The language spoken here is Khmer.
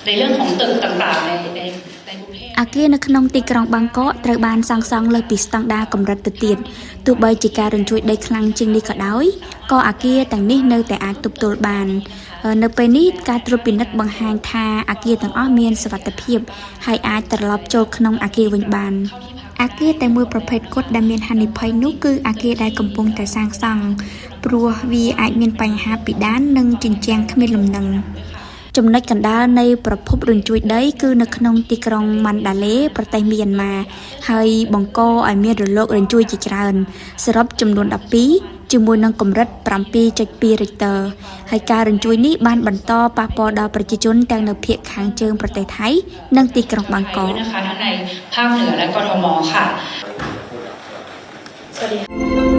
ในเรื่องของตึกต่างๆในกรุงเทพอาគារនៅក្នុងទីក្រុងបាងកកត្រូវបានសាងសង់លើពីស្តង់ដារកម្រិតទៅទៀតទោះបីជាការរញ្ជួយដីខ្លាំងជាងនេះក៏ដោយក៏អាគារទាំងនេះនៅតែអាចទប់ទល់បាននៅពេលនេះការត្រួតពិនិត្យបង្ហាញថាអាគារទាំងអស់មានសុវត្ថិភាពហើយអាចត្រឡប់ចូលក្នុងអាគារវិញបានអាគារតែមួយប្រភេទគត់ដែលមានហានិភ័យនោះគឺអាគារដែលកំពុងតែសាងសង់ព្រោះវាអាចមានបញ្ហាពិដាននិងជញ្ជាំងគ្មានលំនឹងចំណុចកណ្ដាលនៃប្រភពរញ្ជួយដីគឺនៅក្នុងទីក្រុងម៉ាន់ដាលេប្រទេសមីយ៉ាន់ម៉ាហើយបង្កឲ្យមានរលករញ្ជួយជាច្រើនសរុបចំនួន12ជាមួយនឹងកម្រិត 7.2 Richter ហើយការរញ្ជួយនេះបានបន្តប៉ះពាល់ដល់ប្រជាជនទាំងនៅភាគខាងជើងប្រទេសថៃនិងទីក្រុងបាងកកนะคะทั้งในภาคเหนือและกทมค่ะสวัสดี